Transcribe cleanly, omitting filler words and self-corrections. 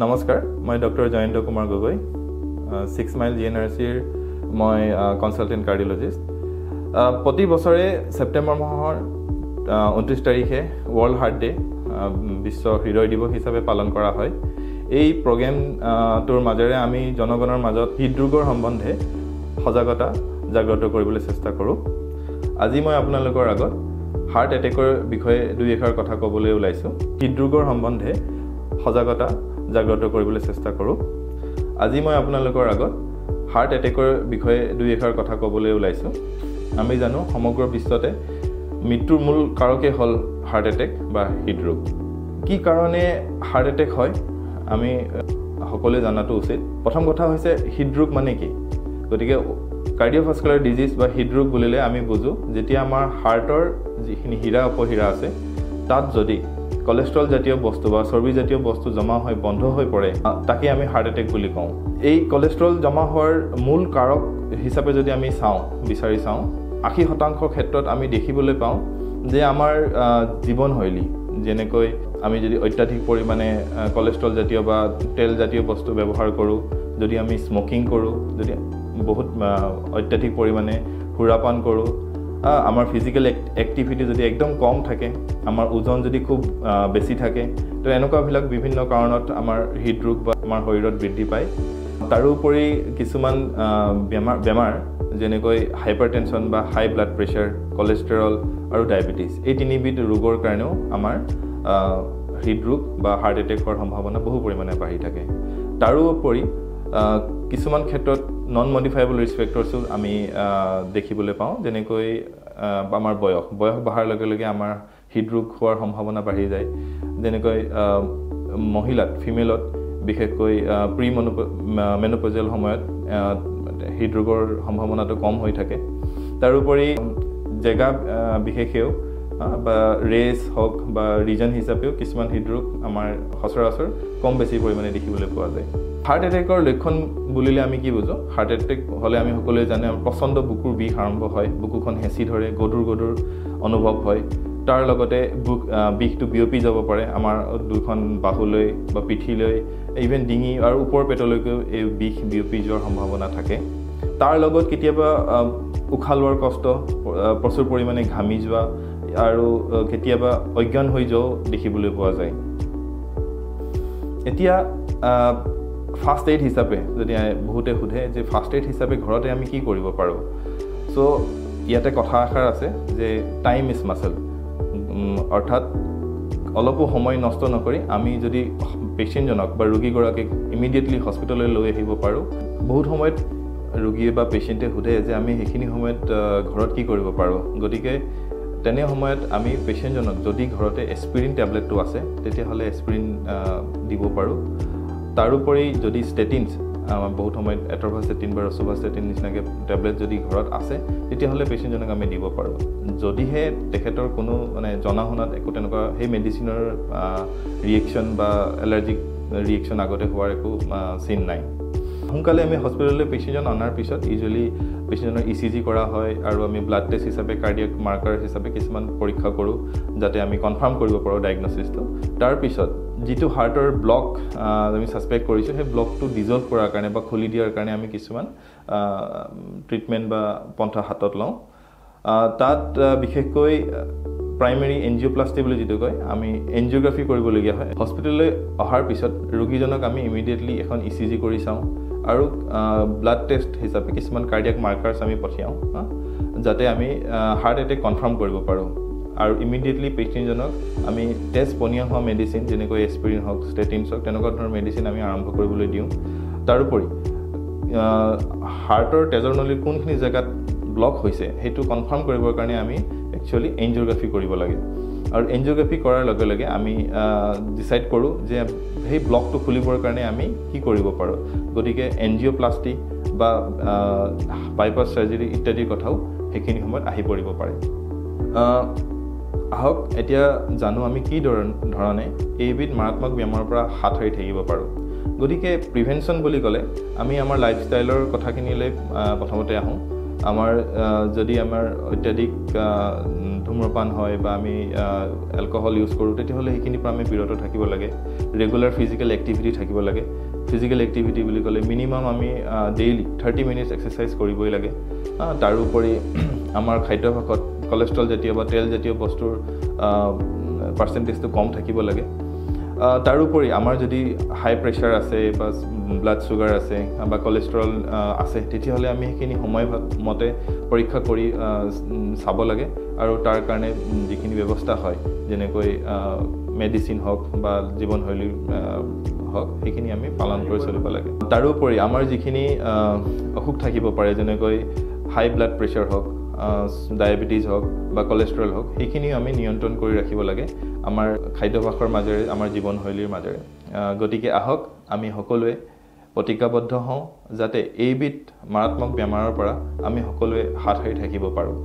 নমস্কাৰ মই doctor Jayanta Kumar Gogoi 6 mile জিএনআৰচিৰ মই কনসালটেন্ট কাৰ্ডিওলজিষ্ট প্ৰতি বছৰে সেপ্টেম্বৰ মাহৰ 29 তাৰিখে ওয়াৰ্ল্ড হাৰ্ট ডে বিশ্ব হৃদয় দিৱস হিচাপে পালন কৰা হয় এই প্ৰগ্ৰাম তোৰ মাজেৰে আমি জনগণৰ মাজত হৃদৰোগৰ সম্বন্ধে সজাগতা জাগ্ৰত কৰিবলৈ চেষ্টা কৰোঁ আজি মই আপোনালোকৰ আগত হাৰ্ট এটেকৰ বিষয়ে দুই এষাৰ কথা ক'বলৈ ওলাইছো হৃদৰোগৰ সম্বন্ধে সজাগতা জাগ্ৰত কৰিবলৈ চেষ্টা কৰোঁ আজি মই আপোনালোকৰ আগত হাৰ্ট এটেকৰ বিষয়ে দুই এষাৰ কথা ক'বলৈ ওলাইছো আমি জানো সমগ্ৰ বিশ্বতে মৃত্যুৰ মূল কাৰকে হ'ল হাৰ্ট এটেক বা হৃদৰোগ কি কাৰণে হাৰ্ট এটেক হয় আমি সকলোৱে জানাটো উচিত প্ৰথম কথা হৈছে হৃদৰোগ মানে কি গতিকে কাৰ্ডিওভাস্কুলাৰ ডিজিজ বা হৃদৰোগ বুলিলে আমি বুজো যেতিয়া আমাৰ হাৰ্টৰ যিখিনি হীৰা উপহীৰা আছে তাত যদি কোলেষ্ট্ৰল জাতীয় বস্তু বা চৰ্বি জাতীয় বস্তু জমা হৈ বন্ধ হৈ পৰে তাকে আমি হাৰ্ট এটেক বুলি কওঁ এই কোলেষ্ট্ৰল জমা হোৱাৰ মূল কাৰক হিচাপে যদি আমি বিচাৰি চাওঁ 80% ক্ষেত্ৰত আমি দেখিবলৈ পাওঁ যে আমাৰ জীৱনশৈলী যেনেকৈ আমি যদি অত্যাধিক পৰিমাণে কোলেষ্ট্ৰল জাতীয় বা তেল জাতীয় বস্তু ব্যৱহাৰ কৰোঁ যদি আমি স্মোকিং কৰোঁ যদি বহুত অত্যাধিক পৰিমাণে সুৰাপান কৰোঁ আমাৰ ফিজিক্যাল এক্টিভিটি যদি একদম কম থাকে আমাৰ ওজন যদি খুব বেছি থাকে তো এনেকুৱাবিলাক বিভিন্ন কাৰণত আমাৰ হৃদৰোগ বা আমাৰ শৰীৰত বৃদ্ধি পায় তাৰোপৰি কিছুমান বেমাৰ যেনেকৈ হাইপাৰটেনশ্যন বা হাই ব্লাড প্ৰেছাৰ কোলেষ্ট্ৰল আৰু ডায়েবেটিছ এই তিনিবিধ ৰোগৰ কাৰণেও আমাৰ হৃদৰোগ বা হাৰ্ট এটেকৰ সম্ভাৱনা বহু পৰিমাণে বাঢ়ি থাকে তাৰোপৰি কিছুমান ক্ষেত্ৰত নন মডিফাইবল ৰিস্ক ফেক্টৰছো আমি দেখিবলৈ পাওঁ যেনেকৈ আমাৰ বয়স বঢ়াৰ লগে লগে আমাৰ হৃদৰোগ হোৱাৰ সম্ভাৱনা বাঢ়ি যায় যেনেকৈ মহিলাত ফিমেলত বিশেষকৈ প্ৰি মেনোপজিয়েল সময়ত হৃদৰোগৰ সম্ভাৱনাটো কম হৈ থাকে তাৰোপৰি জেগা বিশেষেও বা ৰেচ হওক বা ৰিজন হিচাপেও কিছুমান হৃদৰোগ আমাৰ সচৰাচৰ কম বেছি পৰিমাণে দেখিবলৈ পোৱা যায় হাৰ্ট এটেকৰ লক্ষণ বুলিলে আমি কি বুজো হাৰ্ট এটেক হ'লে আমি সকলোৱে জানো আমাৰ প্ৰচণ্ড বুকুৰ বিষ আৰম্ভ হয় বুকুখন হেঁচি ধৰে গধুৰ অনুভৱ হয় তাৰ লগতে বিষটো বিয়পি যাব পাৰে আমাৰ দুখন বাহুলৈ বা পিঠিলৈ ইভেন ডিঙি আৰু ওপৰ পেটলৈকেও এই বিষ বিয়পি যোৱাৰ সম্ভাৱনা থাকে তাৰ লগত কেতিয়াবা উশাহ লোৱাৰ কষ্ট প্ৰচুৰ পৰিমাণে ঘামি যোৱা আৰু কেতিয়াবা অজ্ঞান হৈ যোৱাও দেখিবলৈ পোৱা যায় এতিয়া ফাৰ্ষ্ট এইড হিচাপে যদি বহুতে সোধে যে ফাৰ্ষ্ট এইড হিচাপে ঘৰতে আমি কি কৰিব পাৰোঁ চ' ইয়াতে কথা এষাৰ আছে যে টাইম ইজ মাচেল অৰ্থাৎ অলপো সময় নষ্ট নকৰি আমি যদি পেচেণ্টজনক বা ৰোগীগৰাকীক ইমিডিয়েটলি হস্পিটেললৈ লৈ আহিব পাৰোঁ বহুত সময়ত ৰোগীয়ে বা পেচেণ্টে সোধে যে আমি সেইখিনি সময়ত ঘৰত কি কৰিব পাৰোঁ গতিকে তেনে সময়ত আমি পেচেণ্টজনক যদি ঘৰতে এস্পিৰিন টেবলেটটো আছে তেতিয়াহ'লে এস্পিৰিন দিব পাৰোঁ তাৰোপৰি যদি ষ্টেটিনছ বহুত সময়ত এটৰভাষ্টেটিন বা ৰচুভাষ্টেটিন নিচিনাকৈ টেবলেট যদি ঘৰত আছে তেতিয়াহ'লে পেচেণ্টজনক আমি দিব পাৰোঁ যদিহে তেখেতৰ কোনো মানে জনা শুনাত একো তেনেকুৱা সেই মেডিচিনৰ ৰিয়েকশ্যন বা এলাৰ্জিক ৰিয়েকশ্যন আগতে হোৱাৰ একো চিন নাই সোনকালে আমি হস্পিটেললৈ পেচেণ্টজন অনাৰ পিছত ইউজুৱেলি পেচেণ্টজনৰ ECG কৰা হয় আৰু আমি ব্লাড টেষ্ট হিচাপে কাৰ্ডিয়াক মাৰ্কাৰ হিচাপে কিছুমান পৰীক্ষা কৰোঁ যাতে আমি কনফাৰ্ম কৰিব পাৰোঁ ডায়েগনচিছটো তাৰপিছত যিটো হাৰ্টৰ ব্লক আমি ছাছপেক্ট কৰিছোঁ সেই ব্লকটো ডিজলভ কৰাৰ কাৰণে বা খুলি দিয়াৰ কাৰণে আমি কিছুমান ট্ৰিটমেণ্ট বা পন্থা হাতত লওঁ তাত বিশেষকৈ প্ৰাইমেৰী এনজিঅ'প্লাষ্টি বুলি যিটো কয় আমি এনজিঅ'গ্ৰাফি কৰিবলগীয়া হয় হস্পিটেললৈ অহাৰ পিছত ৰোগীজনক আমি ইমিডিয়েটলি এখন ECG কৰি চাওঁ আৰু ব্লাড টেষ্ট হিচাপে কিছুমান কাৰ্ডিয়াক মাৰ্কাৰ্ছ আমি পঠিয়াওঁ যাতে আমি হাৰ্ট এটেক কনফাৰ্ম কৰিব পাৰোঁ আৰু ইমিডিয়েটলি পেচেণ্টজনক আমি তেজ পনীয়া হোৱা মেডিচিন যেনেকৈ এস্পিৰিন হওক ষ্টেটিনছ হওক তেনেকুৱা ধৰণৰ মেডিচিন আমি আৰম্ভ কৰিবলৈ দিওঁ তাৰোপৰি হাৰ্টৰ তেজৰ নলীৰ কোনখিনি জেগাত ব্লক হৈছে সেইটো কনফাৰ্ম কৰিবৰ কাৰণে আমি একচুৱেলি এনজিঅ'গ্ৰাফি কৰিব লাগে আৰু এনজিঅ'গ্ৰাফি কৰাৰ লগে লগে আমি ডিচাইড কৰোঁ যে সেই ব্লকটো খুলিবৰ কাৰণে আমি কি কৰিব পাৰোঁ গতিকে এনজিঅ'প্লাষ্টি বা বাইপাছ চাৰ্জাৰী ইত্যাদিৰ কথাও সেইখিনি সময়ত আহি পৰিব পাৰে আহক এতিয়া জানো আমি কি ধৰণে এইবিধ মাৰাত্মক বেমাৰৰ পৰা হাত সাৰি থাকিব পাৰোঁ গতিকে প্ৰিভেনশ্যন বুলি ক'লে আমি আমাৰ লাইফষ্টাইলৰ কথাখিনিলৈ প্ৰথমতে আহোঁ আমাৰ যদি আমাৰ অত্যাধিক ধূম্ৰপান হয় বা আমি এলকহল ইউজ কৰোঁ তেতিয়াহ'লে সেইখিনিৰ পৰা আমি বিৰত থাকিব লাগে ৰেগুলাৰ ফিজিকেল এক্টিভিটি থাকিব লাগে ফিজিকেল এক্টিভিটি বুলি ক'লে মিনিমাম আমি ডেইলি 30 মিনিটছ এক্সাৰচাইজ কৰিবই লাগে তাৰোপৰি আমাৰ খাদ্যাভ্যাসত কলেষ্ট্ৰল জাতীয় বা তেল জাতীয় বস্তুৰ পাৰ্চেণ্টেজটো কম থাকিব লাগে তাৰোপৰি আমাৰ যদি হাই প্ৰেছাৰ আছে বা ব্লাড চুগাৰ আছে বা কলেষ্ট্ৰল আছে তেতিয়াহ'লে আমি সেইখিনি সময়মতে পৰীক্ষা কৰি চাব লাগে আৰু তাৰ কাৰণে যিখিনি ব্যৱস্থা হয় যেনেকৈ মেডিচিন হওক বা জীৱনশৈলীৰ হওক সেইখিনি আমি পালন কৰি চলিব লাগে তাৰোপৰি আমাৰ যিখিনি অসুখ থাকিব পাৰে যেনেকৈ হাই ব্লাড প্ৰেছাৰ হওক ডায়েবেটিছ হওক বা কলেষ্ট্ৰল হওক সেইখিনিও আমি নিয়ন্ত্ৰণ কৰি ৰাখিব লাগে আমাৰ খাদ্যাভ্যাসৰ মাজেৰে আমাৰ জীৱনশৈলীৰ মাজেৰে গতিকে আহক আমি সকলোৱে প্ৰতিজ্ঞাবদ্ধ হওঁ যাতে এইবিধ মাৰাত্মক বেমাৰৰ পৰা আমি সকলোৱে হাত সাৰি থাকিব পাৰোঁ